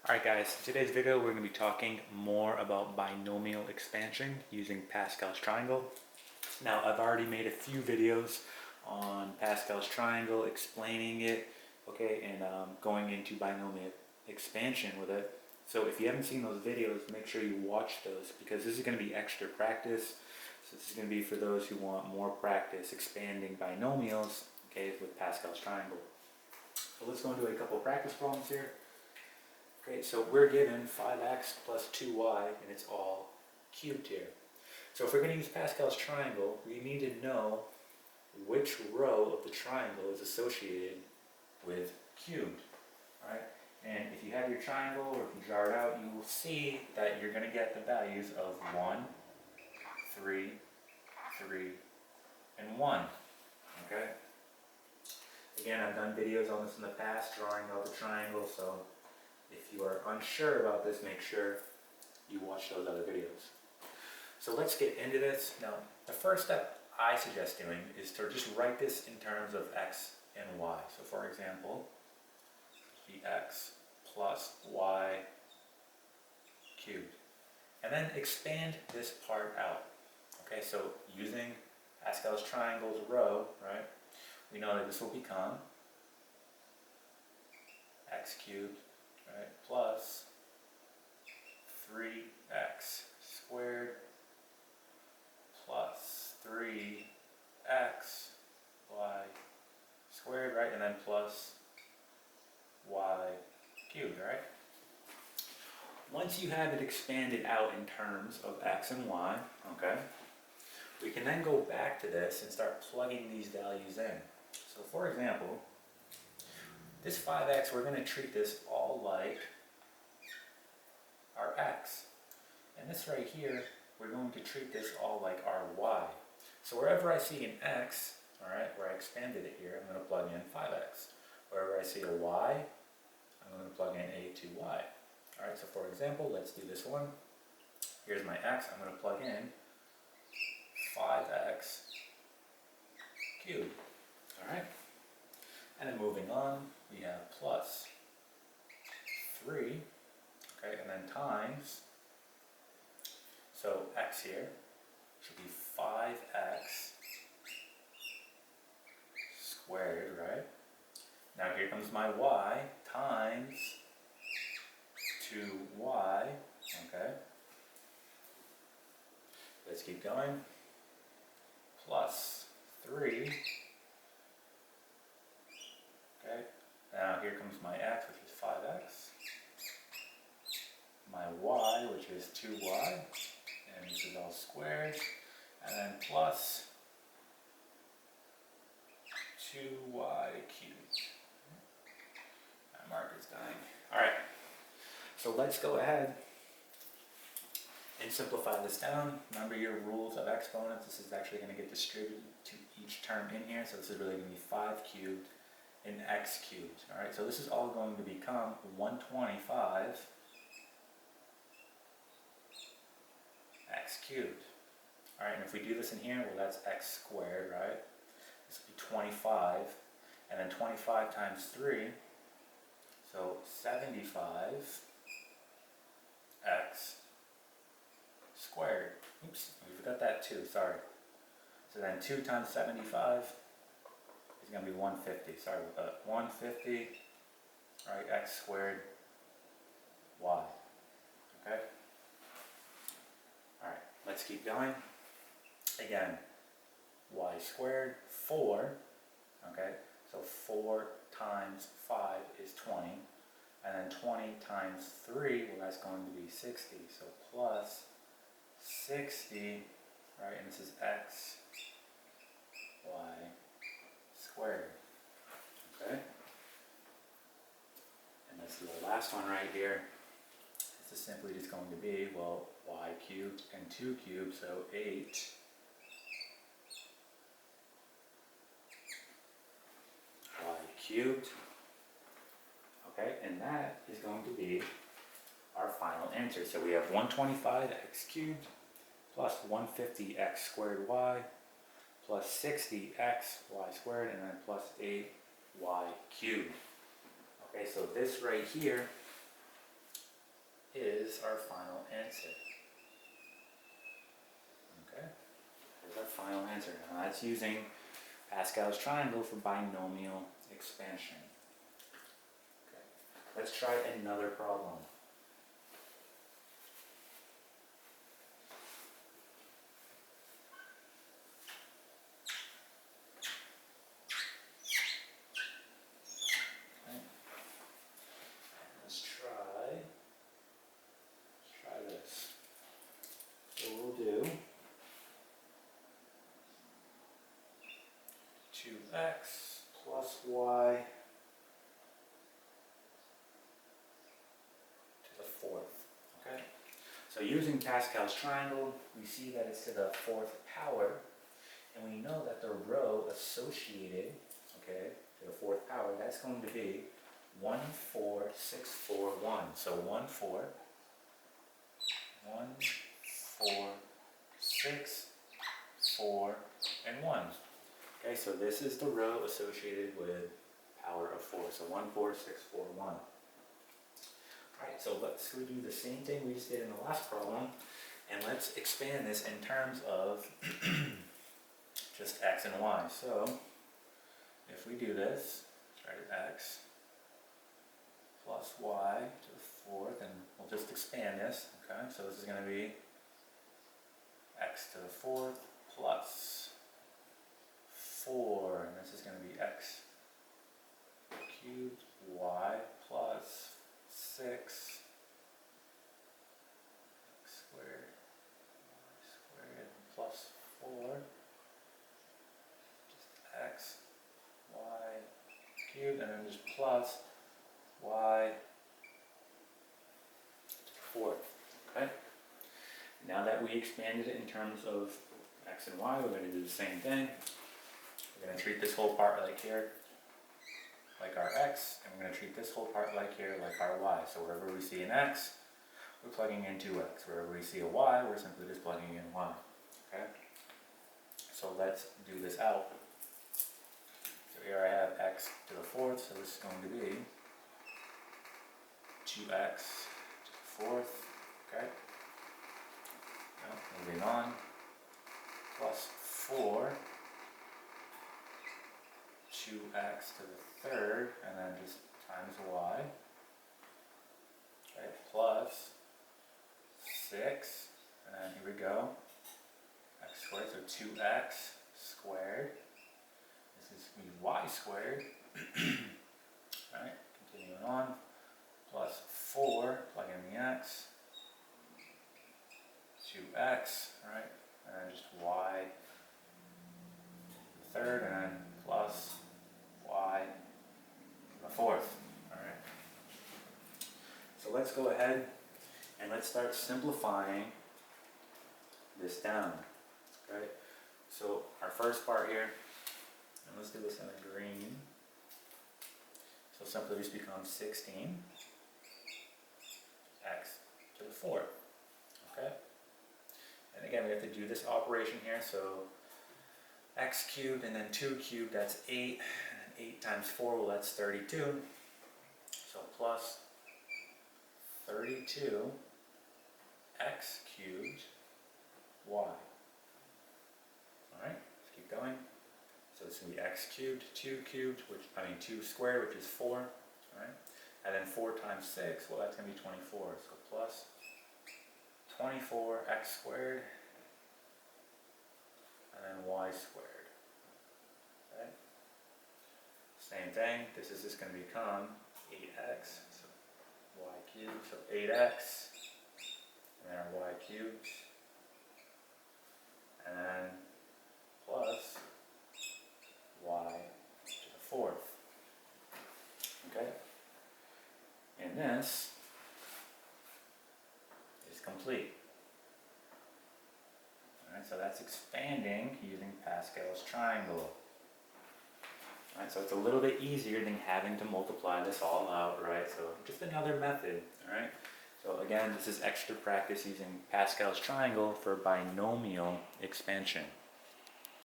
Alright guys, in today's video we're going to be talking more about binomial expansion using Pascal's triangle. Now I've already made a few videos on Pascal's triangle explaining it, okay, and going into binomial expansion with it. So if you haven't seen those videos, make sure you watch those because this is going to be extra practice. So this is going to be for those who want more practice expanding binomials, okay, with Pascal's triangle. So let's go into a couple practice problems here. Okay, so we're given 5x plus 2y, and it's all cubed here. So if we're going to use Pascal's triangle, we need to know which row of the triangle is associated with cubed. All right? And if you have your triangle, or if you draw it out, you will see that you're going to get the values of 1, 3, 3, and 1. Okay? Again, I've done videos on this in the past, drawing out the triangle, so if you are unsure about this, make sure you watch those other videos. So let's get into this. Now, the first step I suggest doing is to just write this in terms of x and y. So for example, the x plus y cubed. And then expand this part out. Okay, so using Pascal's triangle's row, right, we know that this will become x cubed, right, plus 3x squared plus 3x y squared, right, and then plus y cubed, right? Once you have it expanded out in terms of x and y, okay, we can then go back to this and start plugging these values in. So for example, this 5x, we're going to treat this all like our x. And this right here, we're going to treat this all like our y. So wherever I see an x, all right, where I expanded it here, I'm going to plug in 5x. Wherever I see a y, I'm going to plug in a 2y. All right, so for example, let's do this one. Here's my x, I'm going to plug in 5x cubed. All right, and then moving on, we have plus 3, okay, and then times, so x here should be 5x squared, right? Now here comes my y times 2y, okay? Let's keep going. Plus 3, okay? Now here comes my x, which is 5x. My y, which is 2y, and this is all squared, and then plus 2y cubed. My marker's dying. Alright, so let's go ahead and simplify this down. Remember your rules of exponents. This is actually going to get distributed to each term in here, so this is really going to be 5 cubed and x cubed. Alright, so this is all going to become 125 x cubed. Alright, and if we do this in here, well, that's x squared, right? This will be 25, and then 25 times 3, so 75 x squared. Oops, we forgot that 2, sorry. So then 2 times 75 is going to be 150, sorry about that. 150, alright, x squared y, okay? Alright, let's keep going. Again, y squared, 4, okay, so 4 times 5 is 20, and then 20 times 3, well, that's going to be 60, so plus 60, right, and this is x, y squared, okay, and let's do the last one right here. This is simply just going to be, well, y cubed and 2 cubed, so 8 y cubed, okay, and that is going to be our final answer. So we have 125 x cubed plus 150 x squared y plus 60 x y squared, and then plus 8 y cubed. Okay, so this right here is our final answer. Okay, here's our final answer. Now that's using Pascal's triangle for binomial expansion. Okay, let's try another problem. Okay. Let's try this. So we'll do 2x plus y to the fourth. Okay? So using Pascal's triangle, we see that it's to the fourth power, and we know that the row associated, okay, to the fourth power, that's going to be 1, 4, 6, 4, 1. So 1, 4, 1, 4, 6, 4, and 1. Okay, so this is the row associated with power of 4. So 1, 4, 6, 4, 1. Alright, so let's do the same thing we just did in the last problem, and let's expand this in terms of just x and y. So if we do this, start at x plus y to the fourth, and we'll just expand this. Okay, so this is going to be x to the fourth plus 4, and this is going to be x cubed y plus 6 x squared y squared plus 4 just x y cubed, and then just plus y to the fourth. Okay, now that we expanded it in terms of x and y, we're going to do the same thing. We're going to treat this whole part like here, like our x, and we're going to treat this whole part like here, like our y. So wherever we see an x, we're plugging in 2x. Wherever we see a y, we're simply just plugging in y. Okay? So let's do this out. So here I have x to the fourth, so this is going to be 2x to the fourth. Okay? Now, moving on, plus 4 2x to the third, and then just times y, okay, plus 6, and then here we go, x squared, so 2x squared, this is going to be y squared, alright, continuing on, plus 4, plug in the x, 2x, alright, and then just y to the third, and then plus y to the fourth. Alright. So let's go ahead and let's start simplifying this down. Okay. So our first part here, and let's do this in a green. So simply just becomes 16 x to the fourth. Okay. And again, we have to do this operation here. So x cubed and then 2 cubed, that's 8, and 8 times 4, well that's 32, so plus 32 x cubed y. Alright, let's keep going. So this is going to be x cubed, 2 cubed, 2 squared, which is 4, alright, and then 4 times 6, well that's going to be 24, so plus 24 x squared, and then y squared. Okay. Same thing, this is just going to become 8x, so y cubed, so 8x, and then our y cubed, and then plus y to the fourth. Okay? And this is complete. Alright, so that's expanding using Pascal's triangle. Alright, so it's a little bit easier than having to multiply this all out, right? So just another method, alright? So again, this is extra practice using Pascal's triangle for binomial expansion.